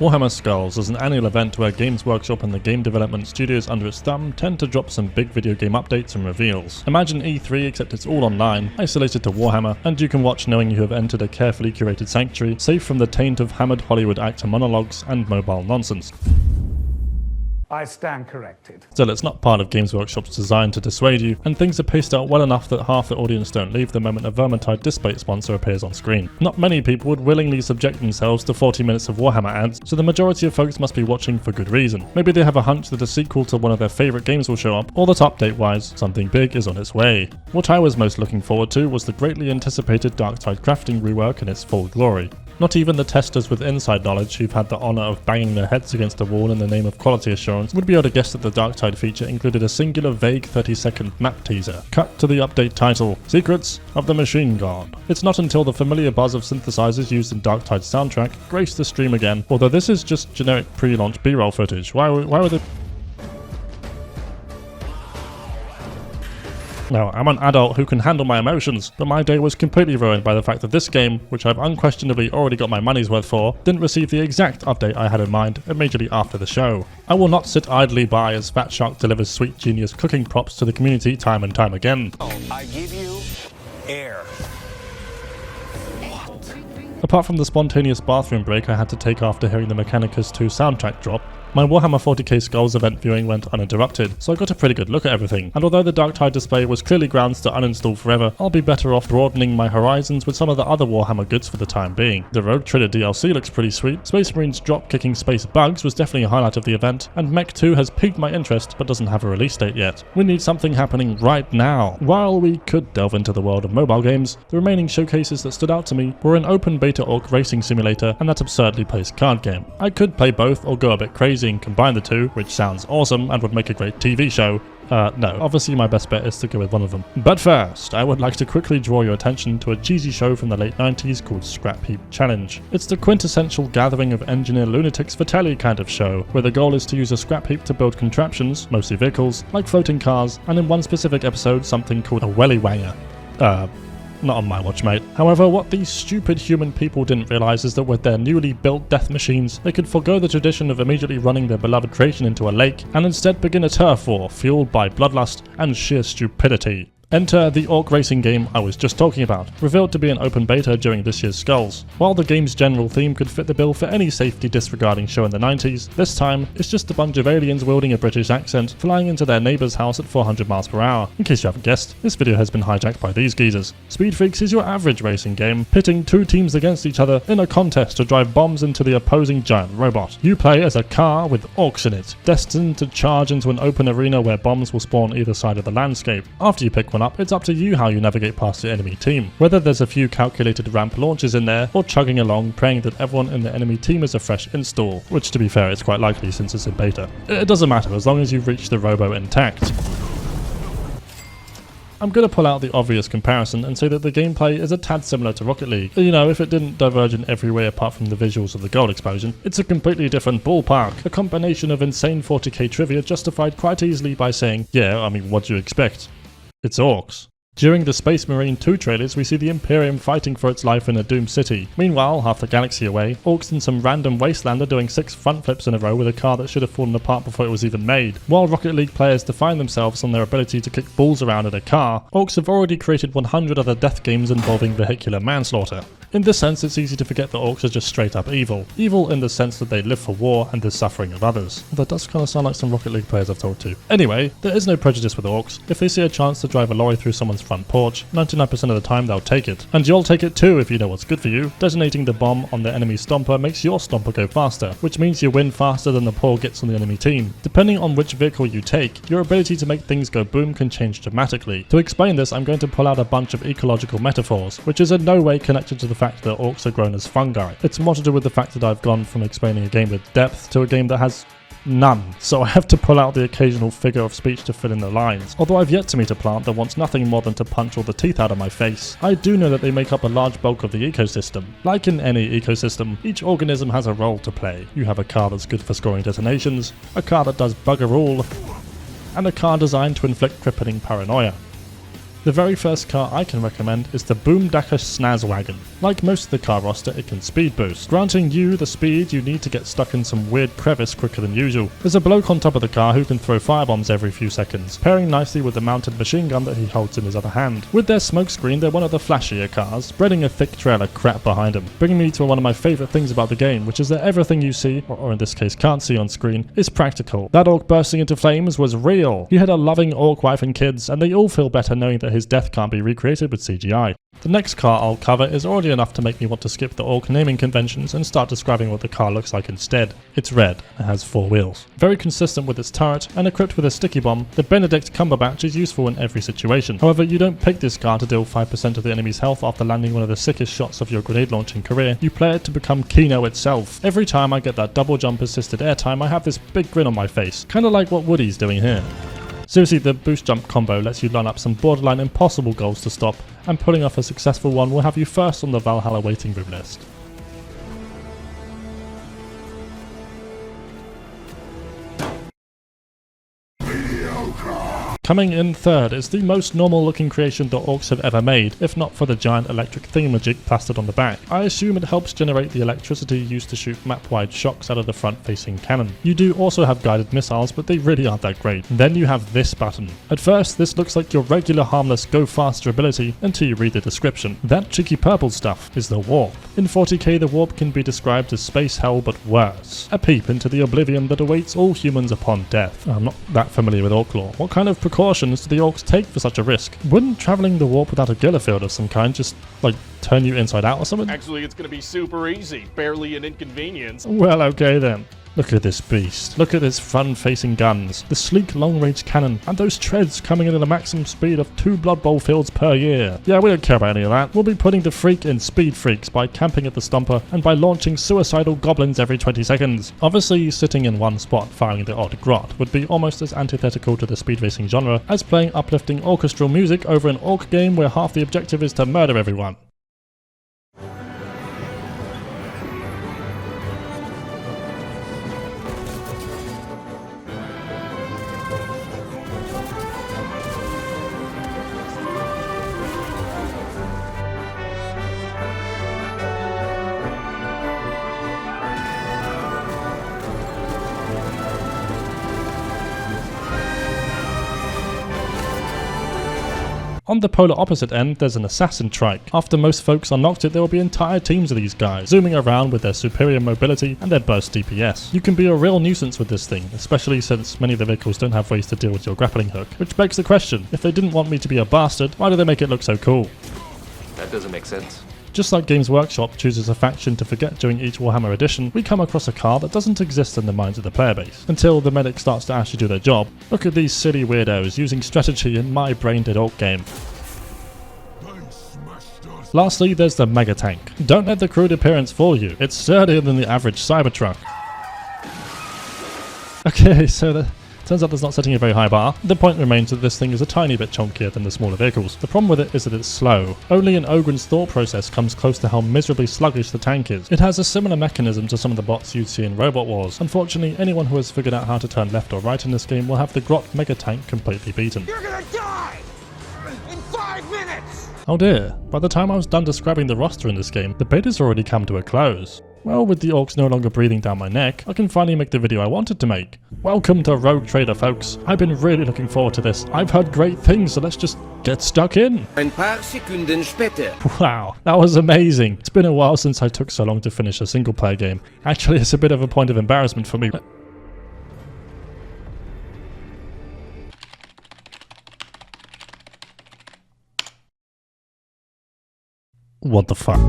Warhammer Skulls is an annual event where Games Workshop and the game development studios under its thumb tend to drop some big video game updates and reveals. Imagine E3 except it's all online, isolated to Warhammer, and you can watch knowing you have entered a carefully curated sanctuary, safe from the taint of hammered Hollywood actor monologues and mobile nonsense. I stand corrected. Still, it's not part of Games Workshop's design to dissuade you, and things are paced out well enough that half the audience don't leave the moment a Vermintide display sponsor appears on screen. Not many people would willingly subject themselves to 40 minutes of Warhammer ads, so the majority of folks must be watching for good reason. Maybe they have a hunch that a sequel to one of their favourite games will show up, or that update-wise, something big is on its way. What I was most looking forward to was the greatly anticipated Darktide crafting rework in its full glory. Not even the testers with inside knowledge who've had the honour of banging their heads against a wall in the name of quality assurance would be able to guess that the Darktide feature included a singular vague 30-second map teaser. Cut to the update title, Secrets of the Machine God. It's not until the familiar buzz of synthesizers used in Darktide's soundtrack grace the stream again, although this is just generic pre-launch B-roll footage. Why would they... Now, I'm an adult who can handle my emotions, but my day was completely ruined by the fact that this game, which I've unquestionably already got my money's worth for, didn't receive the exact update I had in mind immediately after the show. I will not sit idly by as Fat Shark delivers sweet genius cooking props to the community time and time again. I give you air. Apart from the spontaneous bathroom break I had to take after hearing the Mechanicus 2 soundtrack drop, my Warhammer 40k Skulls event viewing went uninterrupted, so I got a pretty good look at everything, and although the Darktide display was clearly grounds to uninstall forever, I'll be better off broadening my horizons with some of the other Warhammer goods for the time being. The Rogue Trader DLC looks pretty sweet, Space Marines drop-kicking space bugs was definitely a highlight of the event, and Mech 2 has piqued my interest but doesn't have a release date yet. We need something happening right now. While we could delve into the world of mobile games, the remaining showcases that stood out to me were an open beta orc racing simulator and that absurdly placed card game. I could play both or go a bit crazy and combine the two, which sounds awesome and would make a great TV show. No, obviously my best bet is to go with one of them. But first, I would like to quickly draw your attention to a cheesy show from the late 90s called Scrap Heap Challenge. It's the quintessential gathering of engineer lunatics for telly kind of show, where the goal is to use a scrap heap to build contraptions, mostly vehicles, like floating cars, and in one specific episode something called a welly-wanger. Not on my watch, mate. However, what these stupid human people didn't realise is that with their newly built death machines, they could forgo the tradition of immediately running their beloved creation into a lake, and instead begin a turf war fueled by bloodlust and sheer stupidity. Enter the orc racing game I was just talking about, revealed to be an open beta during this year's Skulls. While the game's general theme could fit the bill for any safety disregarding show in the 90s, this time it's just a bunch of aliens wielding a British accent flying into their neighbour's house at 400 miles per hour. In case you haven't guessed, this video has been hijacked by these geezers. Speed Freaks is your average racing game, pitting two teams against each other in a contest to drive bombs into the opposing giant robot. You play as a car with orcs in it, destined to charge into an open arena where bombs will spawn either side of the landscape. After you pick one up, it's up to you how you navigate past the enemy team. Whether there's a few calculated ramp launches in there, or chugging along praying that everyone in the enemy team is a fresh install, which to be fair is quite likely since it's in beta. It doesn't matter as long as you've reached the robo intact. I'm going to pull out the obvious comparison and say that the gameplay is a tad similar to Rocket League. You know, if it didn't diverge in every way apart from the visuals of the gold explosion, it's a completely different ballpark. A combination of insane 40k trivia justified quite easily by saying, yeah, I mean, what do you expect? It's orcs. During the Space Marine 2 trailers, we see the Imperium fighting for its life in a doomed city. Meanwhile, half the galaxy away, orcs and some random wastelander doing 6 front flips in a row with a car that should have fallen apart before it was even made. While Rocket League players define themselves on their ability to kick balls around in a car, orcs have already created 100 other death games involving vehicular manslaughter. In this sense, it's easy to forget that orcs are just straight up evil. Evil in the sense that they live for war and the suffering of others. That does kind of sound like some Rocket League players I've talked to. Anyway, there is no prejudice with orcs. If they see a chance to drive a lorry through someone's front porch, 99% of the time they'll take it. And you'll take it too if you know what's good for you. Detonating the bomb on the enemy stomper makes your stomper go faster, which means you win faster than the poor gets on the enemy team. Depending on which vehicle you take, your ability to make things go boom can change dramatically. To explain this, I'm going to pull out a bunch of ecological metaphors, which is in no way connected to the fact that orcs are grown as fungi. It's more to do with the fact that I've gone from explaining a game with depth to a game that has none, so I have to pull out the occasional figure of speech to fill in the lines. Although I've yet to meet a plant that wants nothing more than to punch all the teeth out of my face, I do know that they make up a large bulk of the ecosystem. Like in any ecosystem, each organism has a role to play. You have a car that's good for scoring detonations, a car that does bugger all, and a car designed to inflict crippling paranoia. The very first car I can recommend is the Boomdacker Snazwagon. Like most of the car roster, it can speed boost, granting you the speed you need to get stuck in some weird crevice quicker than usual. There's a bloke on top of the car who can throw firebombs every few seconds, pairing nicely with the mounted machine gun that he holds in his other hand. With their smokescreen, they're one of the flashier cars, spreading a thick trail of crap behind them, bringing me to one of my favourite things about the game, which is that everything you see, or in this case can't see on screen, is practical. That orc bursting into flames was real. He had a loving orc wife and kids, and they all feel better knowing that his death can't be recreated with CGI. The next car I'll cover is already enough to make me want to skip the orc naming conventions and start describing what the car looks like instead. It's red and has 4 wheels. Very consistent with its turret and equipped with a sticky bomb, the Benedict Cumberbatch is useful in every situation. However, you don't pick this car to deal 5% of the enemy's health after landing one of the sickest shots of your grenade launching career. You play it to become Kino itself. Every time I get that double jump assisted airtime, I have this big grin on my face, kinda like what Woody's doing here. Seriously, the boost jump combo lets you line up some borderline impossible goals to stop, and pulling off a successful one will have you first on the Valhalla waiting room list. Coming in third is the most normal looking creation the orcs have ever made, if not for the giant electric thingamajig plastered on the back. I assume it helps generate the electricity used to shoot map-wide shocks out of the front-facing cannon. You do also have guided missiles, but they really aren't that great. Then you have this button. At first, this looks like your regular harmless go faster ability until you read the description. That cheeky purple stuff is the warp. In 40k, the warp can be described as space hell but worse. A peep into the oblivion that awaits all humans upon death. I'm not that familiar with orc lore. What kind of precautions do the orcs take for such a risk? Wouldn't travelling the warp without a Gila field of some kind just, like, turn you inside out or something? Actually, it's gonna be super easy. Barely an inconvenience. Well, okay then. Look at this beast. Look at its front-facing guns, the sleek long-range cannon, and those treads coming in at a maximum speed of 2 Blood Bowl fields per year. Yeah, we don't care about any of that. We'll be putting the freak in speed freaks by camping at the stumper and by launching suicidal goblins every 20 seconds. Obviously, sitting in one spot firing the odd grot would be almost as antithetical to the speed racing genre as playing uplifting orchestral music over an orc game where half the objective is to murder everyone. On the polar opposite end, there's an assassin trike. After most folks are knocked it, there will be entire teams of these guys, zooming around with their superior mobility and their burst DPS. You can be a real nuisance with this thing, especially since many of the vehicles don't have ways to deal with your grappling hook. Which begs the question, if they didn't want me to be a bastard, why do they make it look so cool? That doesn't make sense. Just like Games Workshop chooses a faction to forget during each Warhammer edition, we come across a car that doesn't exist in the minds of the player base, until the medic starts to actually do their job. Look at these silly weirdos using strategy in my brain-dead orc game. Lastly, there's the Mega Tank. Don't let the crude appearance fool you, it's sturdier than the average Cybertruck. Okay, so turns out that's not setting a very high bar. The point remains that this thing is a tiny bit chunkier than the smaller vehicles. The problem with it is that it's slow. Only an Ogren's thought process comes close to how miserably sluggish the tank is. It has a similar mechanism to some of the bots you'd see in Robot Wars. Unfortunately, anyone who has figured out how to turn left or right in this game will have the Grot Mega Tank completely beaten. You're gonna die in 5 minutes! Oh dear, by the time I was done describing the roster in this game, the beta's already come to a close. Well, with the orcs no longer breathing down my neck, I can finally make the video I wanted to make. Welcome to Rogue Trader, folks. I've been really looking forward to this. I've heard great things, so let's just get stuck in. Ein paar Sekunden später. Wow, that was amazing. It's been a while since I took so long to finish a single player game. Actually, it's a bit of a point of embarrassment for me. What the fuck?